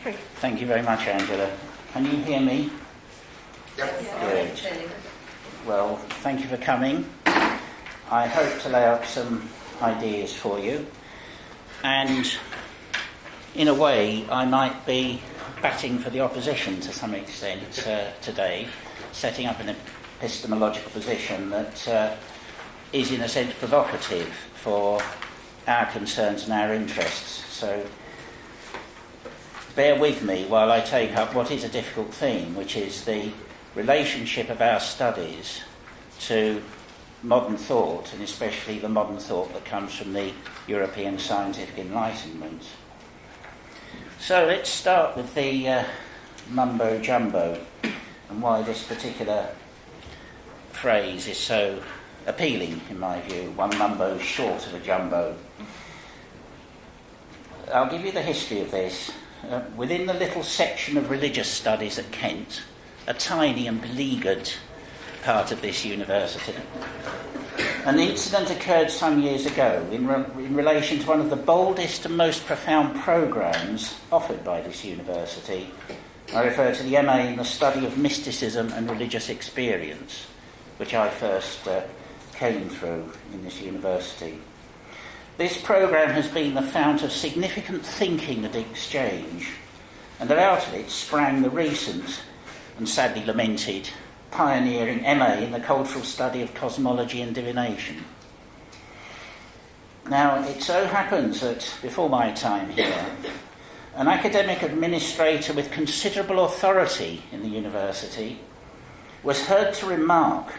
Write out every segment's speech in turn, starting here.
Geoffrey. Thank you very much, Angela. Can you hear me? Yes. Good. Well, thank you for coming. I hope to lay out some ideas for you. And in a way, I might be batting for the opposition to some extent today, setting up an epistemological position that is in a sense provocative for our concerns and our interests. So bear with me while I take up what is a difficult theme, which is the relationship of our studies to modern thought, and especially the modern thought that comes from the European scientific Enlightenment. So let's start with the mumbo-jumbo and why this particular phrase is so appealing, in my view. One mumbo short of a jumbo. I'll give you the history of this. Within the little section of religious studies at Kent, a tiny and beleaguered part of this university, an incident occurred some years ago in relation to one of the boldest and most profound programmes offered by this university. I refer to the MA in the study of mysticism and religious experience, which I first came through in this university. This programme has been the fount of significant thinking and exchange, and out of it sprang the recent and sadly lamented pioneering MA in the cultural study of cosmology and divination. Now, it so happens that before my time here, an academic administrator with considerable authority in the university was heard to remark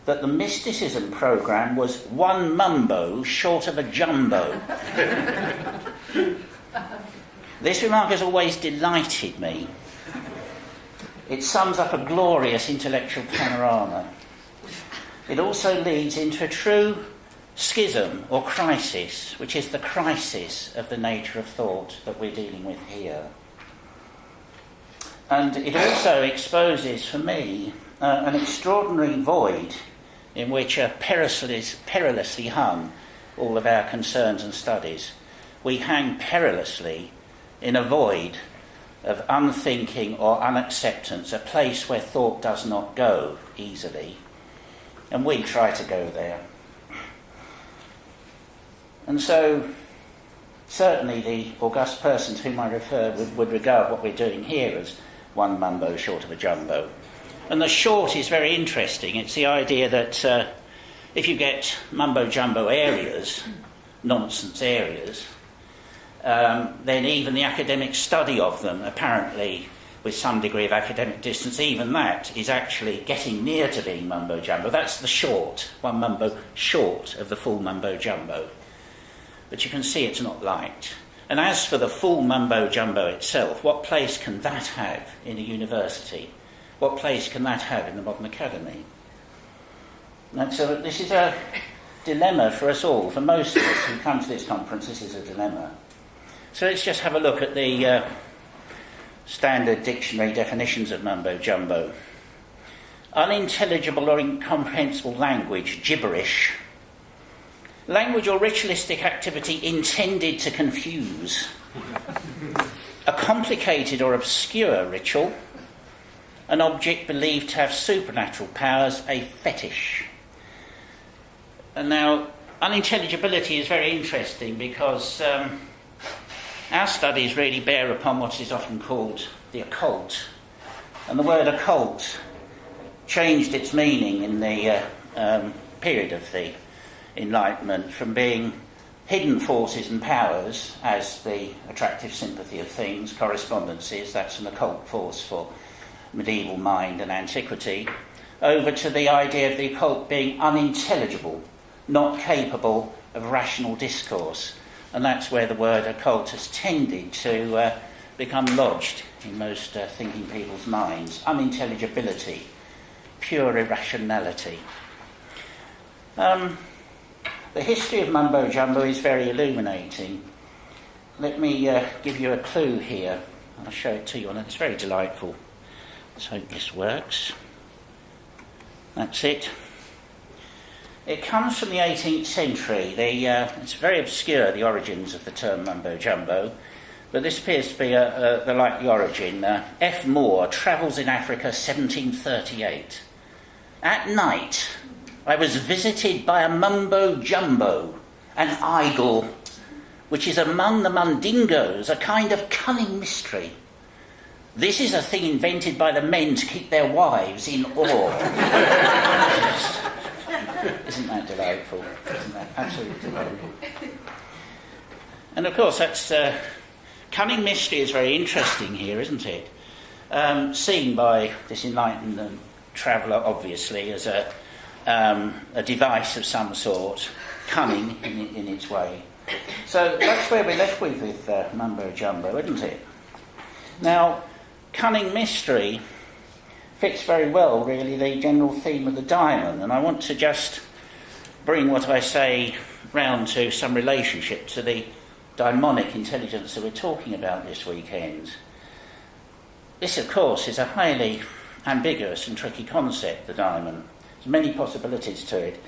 that the mysticism programme was one mumbo short of a jumbo. This remark has always delighted me. It sums up a glorious intellectual panorama. It also leads into a true schism or crisis, which is the crisis of the nature of thought that we're dealing with here. And it also exposes, for me, an extraordinary void in which are perilously hung all of our concerns and studies. We hang perilously in a void of unthinking or unacceptance, a place where thought does not go easily, and we try to go there. And so, certainly the august person to whom I refer would regard what we're doing here as one mumbo short of a jumbo. And the short is very interesting. It's the idea that if you get mumbo-jumbo areas, nonsense areas, then even the academic study of them, apparently with some degree of academic distance, even that is actually getting near to being mumbo-jumbo. That's the short, one mumbo short of the full mumbo-jumbo. But you can see it's not liked. And as for the full mumbo-jumbo itself, what place can that have in a university? What place can that have in the modern academy? And so this is a dilemma for us all. For most of us who come to this conference, this is a dilemma. So let's just have a look at the standard dictionary definitions of mumbo-jumbo. Unintelligible or incomprehensible language, gibberish. Language or ritualistic activity intended to confuse. A complicated or obscure ritual. An object believed to have supernatural powers, a fetish. And now, unintelligibility is very interesting because our studies really bear upon what is often called the occult. And the word occult changed its meaning in the period of the Enlightenment from being hidden forces and powers, as the attractive sympathy of things, correspondences, that's an occult force for medieval mind and antiquity, over to the idea of the occult being unintelligible, not capable of rational discourse. And that's where the word occult has tended to become lodged in most thinking people's minds. Unintelligibility, pure irrationality. The history of mumbo-jumbo is very illuminating. Let me give you a clue here. I'll show it to you, and it's very delightful. Let's hope this works. That's it. It comes from the 18th century. It's very obscure, the origins of the term mumbo-jumbo. but this appears to be the likely origin. F. Moore, Travels in Africa, 1738. At night, I was visited by a mumbo-jumbo, an idol, which is among the Mundingos, a kind of cunning mystery. This is a thing invented by the men to keep their wives in awe. Isn't that delightful? Isn't that absolutely delightful? And of course, that's cunning mystery is very interesting here, isn't it? Seen by this enlightened traveller, obviously, as a device of some sort, cunning in its way. So that's where we're left with mumbo jumbo, isn't it? Now, cunning mystery fits very well, really, the general theme of the Daimon, and I want to just bring what I say round to some relationship to the Daimonic intelligence that we're talking about this weekend. This, of course, is a highly ambiguous and tricky concept, the Daimon. There's many possibilities to it.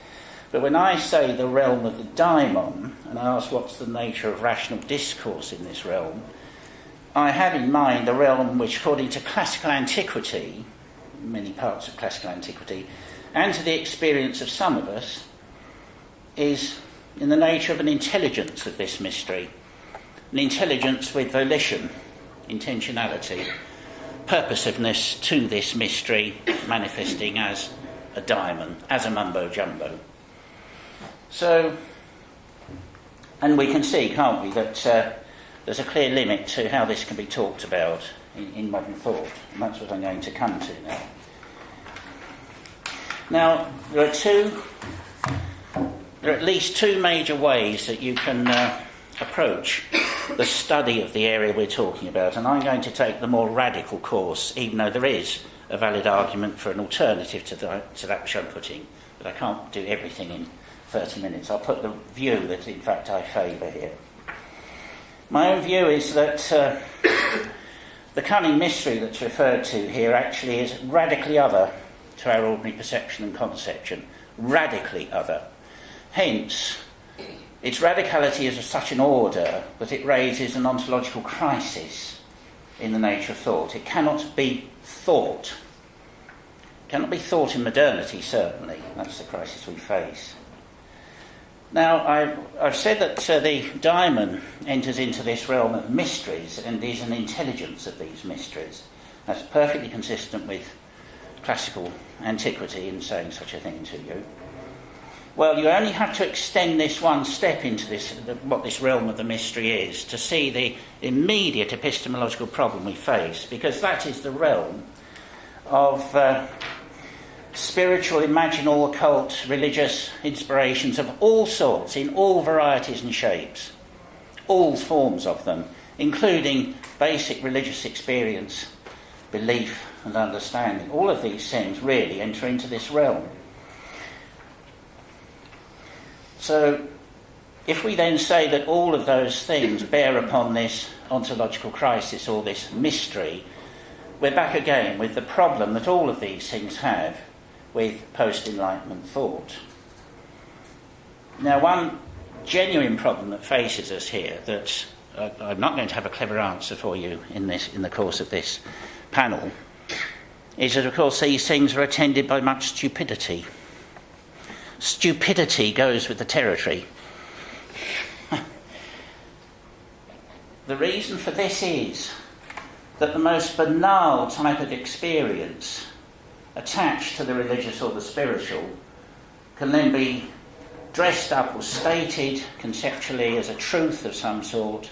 But when I say the realm of the Daimon, and I ask what's the nature of rational discourse in this realm, I have in mind a realm which, according to classical antiquity, many parts of classical antiquity, and to the experience of some of us, is in the nature of an intelligence of this mystery. An intelligence with volition, intentionality, purposiveness to this mystery, manifesting as a daimon, as a mumbo-jumbo. So, and we can see, can't we, that there's a clear limit to how this can be talked about in modern thought, and that's what I'm going to come to now. Now, there are at least two major ways that you can approach the study of the area we're talking about, and I'm going to take the more radical course, even though there is a valid argument for an alternative to that which I'm putting, but I can't do everything in 30 minutes. I'll put the view that, in fact, I favour here. My own view is that the cunning mystery that's referred to here actually is radically other to our ordinary perception and conception. Radically other. Hence, its radicality is of such an order that it raises an ontological crisis in the nature of thought. It cannot be thought. It cannot be thought in modernity, certainly. That's the crisis we face. Now, I've said that the daimon enters into this realm of mysteries and is an intelligence of these mysteries. That's perfectly consistent with classical antiquity in saying such a thing to you. Well, you only have to extend this one step into what this realm of the mystery is to see the immediate epistemological problem we face, because that is the realm of spiritual, imaginal, occult, religious inspirations of all sorts, in all varieties and shapes, all forms of them, including basic religious experience, belief and understanding. All of these things really enter into this realm. So, if we then say that all of those things bear upon this ontological crisis or this mystery, we're back again with the problem that all of these things have with post-Enlightenment thought. Now, one genuine problem that faces us here that I'm not going to have a clever answer for you in the course of this panel is that, of course, these things are attended by much stupidity. Stupidity goes with the territory. The reason for this is that the most banal type of experience attached to the religious or the spiritual can then be dressed up or stated conceptually as a truth of some sort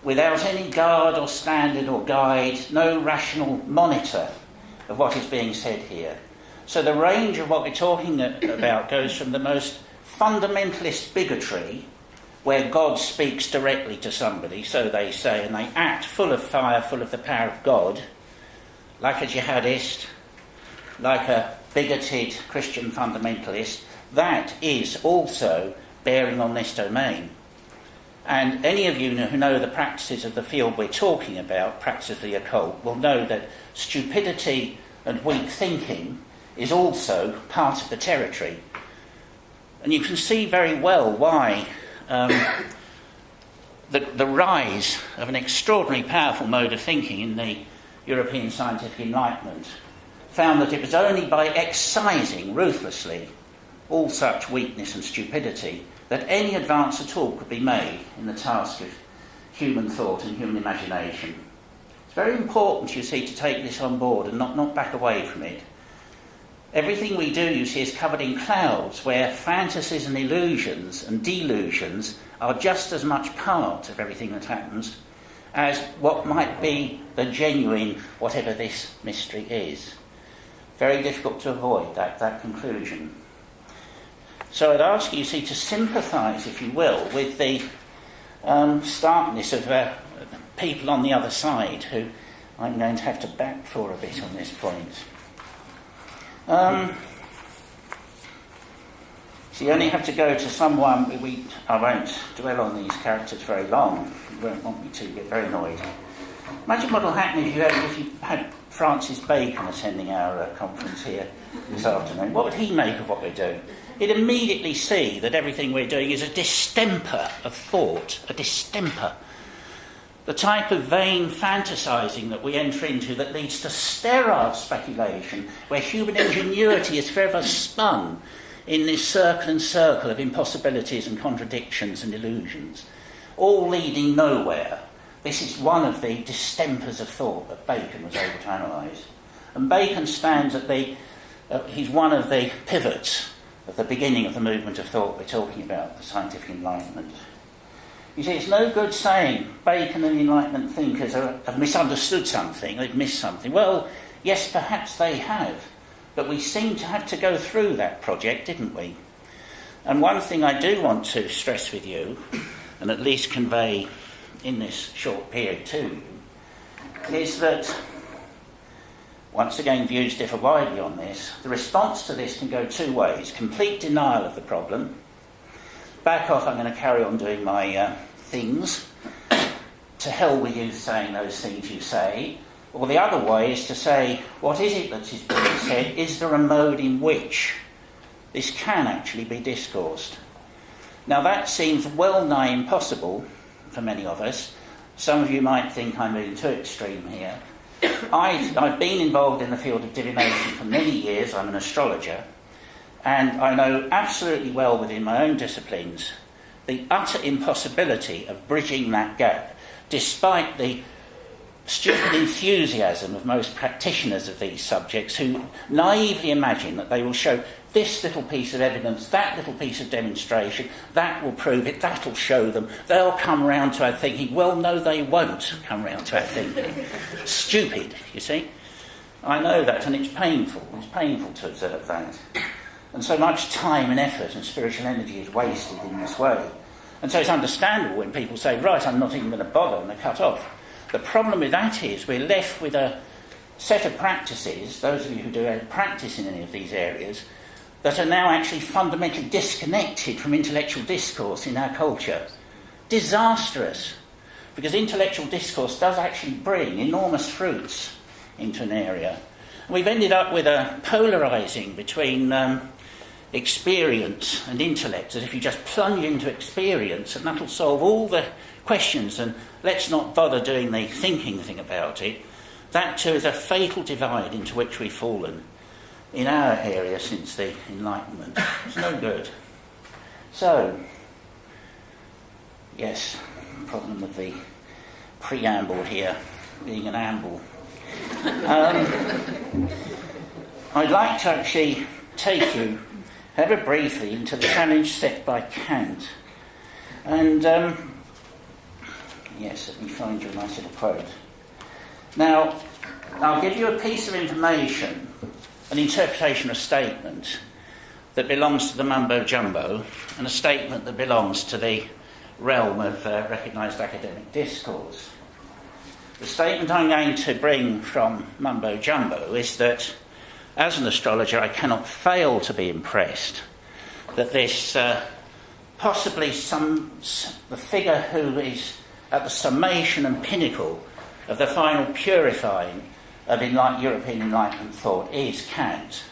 without any guard or standard or guide, no rational monitor of what is being said here. So the range of what we're talking about goes from the most fundamentalist bigotry, where God speaks directly to somebody, so they say, and they act full of fire, full of the power of God, like a jihadist, like a bigoted Christian fundamentalist. That is also bearing on this domain. And any of you who know the practices of the field we're talking about, practices of the occult, will know that stupidity and weak thinking is also part of the territory. And you can see very well why the rise of an extraordinarily powerful mode of thinking in the European scientific Enlightenment found that it was only by excising ruthlessly all such weakness and stupidity that any advance at all could be made in the task of human thought and human imagination. It's very important, you see, to take this on board and not back away from it. Everything we do, you see, is covered in clouds where fantasies and illusions and delusions are just as much part of everything that happens as what might be the genuine, whatever this mystery is. Very difficult to avoid that conclusion. So I'd ask you, see, to sympathise, if you will, with the starkness of people on the other side who I'm going to have to back for a bit on this point. So you only have to go to someone, I won't dwell on these characters very long, you won't want me to, get very annoyed. Imagine what will happen if you had Francis Bacon attending our conference here this afternoon. What would he make of what we're doing? He'd immediately see that everything we're doing is a distemper of thought, a distemper. The type of vain fantasising that we enter into that leads to sterile speculation, where human ingenuity is forever spun in this circle and circle of impossibilities and contradictions and illusions, all leading nowhere. This is one of the distempers of thought that Bacon was able to analyse. And Bacon stands at he's one of the pivots of the beginning of the movement of thought we're talking about, the scientific Enlightenment. You see, it's no good saying Bacon and Enlightenment thinkers have misunderstood something, they've missed something. Well, yes, perhaps they have, but we seem to have to go through that project, didn't we? And one thing I do want to stress with you, and at least convey in this short period to you, is that, once again, views differ widely on this. The response to this can go two ways: complete denial of the problem, back off, I'm going to carry on doing my things, to hell with you saying those things you say. Or the other way is to say, what is it that is being said? Is there a mode in which this can actually be discoursed? Now that seems well nigh impossible for many of us. Some of you might think I'm being too extreme here. I've been involved in the field of divination for many years. I'm an astrologer, and I know absolutely well within my own disciplines the utter impossibility of bridging that gap, despite the stupid enthusiasm of most practitioners of these subjects who naively imagine that they will show this little piece of evidence, that little piece of demonstration, that will prove it, that'll show them, they'll come round to our thinking. Well, no, they won't come round to our thinking. Stupid, you see. I know that, and it's painful to observe that. And so much time and effort and spiritual energy is wasted in this way. And so it's understandable when people say, right, I'm not even going to bother, and they cut off. The problem with that is we're left with a set of practices, those of you who do practice in any of these areas, that are now actually fundamentally disconnected from intellectual discourse in our culture. Disastrous, because intellectual discourse does actually bring enormous fruits into an area. We've ended up with a polarising between experience and intellect, as if you just plunge into experience and that'll solve all the questions and let's not bother doing the thinking thing about it. That too is a fatal divide into which we've fallen in our area since the Enlightenment. It's no good. So, yes, problem with the preamble here being an amble. I'd like to actually take you ever briefly into the challenge set by Kant. And, yes, let me find you a nice little quote. Now, I'll give you a piece of information, an interpretation of a statement that belongs to the mumbo-jumbo, and a statement that belongs to the realm of recognised academic discourse. The statement I'm going to bring from mumbo-jumbo is that, as an astrologer, I cannot fail to be impressed that this possibly the figure who is at the summation and pinnacle of the final purifying of European Enlightenment thought is Kant.